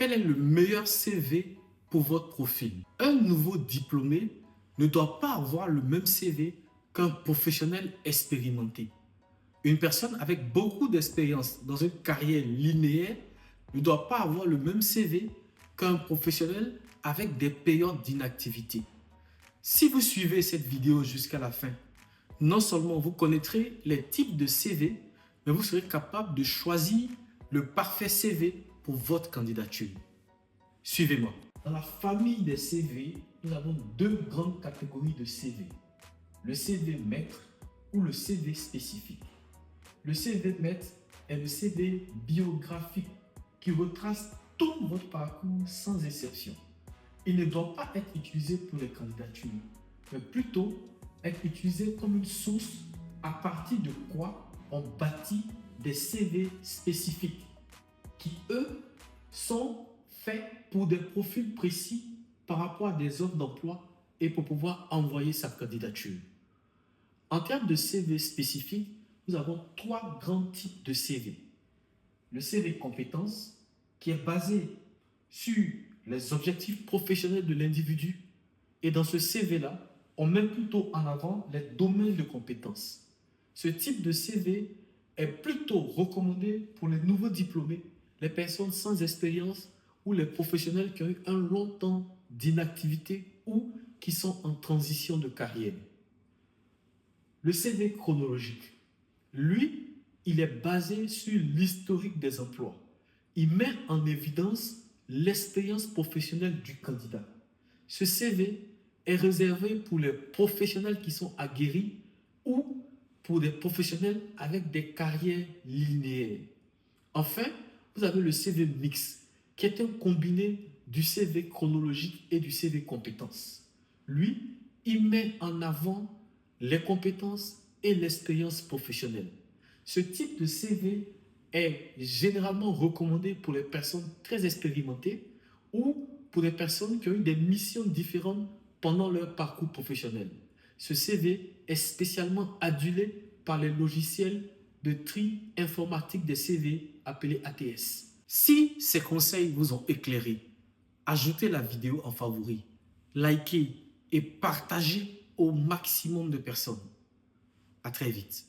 quel est le meilleur CV pour votre profil? Un nouveau diplômé ne doit pas avoir le même CV qu'un professionnel expérimenté. Une personne avec beaucoup d'expérience dans une carrière linéaire ne doit pas avoir le même CV qu'un professionnel avec des périodes d'inactivité. Si vous suivez cette vidéo jusqu'à la fin, non seulement vous connaîtrez les types de CV, mais vous serez capable de choisir le parfait CV pour votre candidature. Suivez-moi. Dans la famille des CV, nous avons deux grandes catégories de CV. Le CV maître ou le CV spécifique. Le CV maître est le CV biographique qui retrace tout votre parcours sans exception. Il ne doit pas être utilisé pour les candidatures, mais plutôt être utilisé comme une source à partir de quoi on bâtit des CV spécifiques qui, eux, sont faits pour des profils précis par rapport à des offres d'emploi et pour pouvoir envoyer sa candidature. En termes de CV spécifique, nous avons trois grands types de CV. Le CV compétences, qui est basé sur les objectifs professionnels de l'individu. Et dans ce CV-là, on met plutôt en avant les domaines de compétences. Ce type de CV est plutôt recommandé pour les nouveaux diplômés, les personnes sans expérience ou les professionnels qui ont eu un long temps d'inactivité ou qui sont en transition de carrière. Le CV chronologique, lui, il est basé sur l'historique des emplois. Il met en évidence l'expérience professionnelle du candidat. Ce CV est réservé pour les professionnels qui sont aguerris ou pour des professionnels avec des carrières linéaires. Enfin, vous avez le CV mix, qui est un combiné du CV chronologique et du CV compétences. Lui, il met en avant les compétences et l'expérience professionnelle. Ce type de CV est généralement recommandé pour les personnes très expérimentées ou pour les personnes qui ont eu des missions différentes pendant leur parcours professionnel. Ce CV est spécialement adulé par les logiciels de tri informatique des CV appelés ATS. Si ces conseils vous ont éclairé, ajoutez la vidéo en favori, likez et partagez au maximum de personnes. À très vite.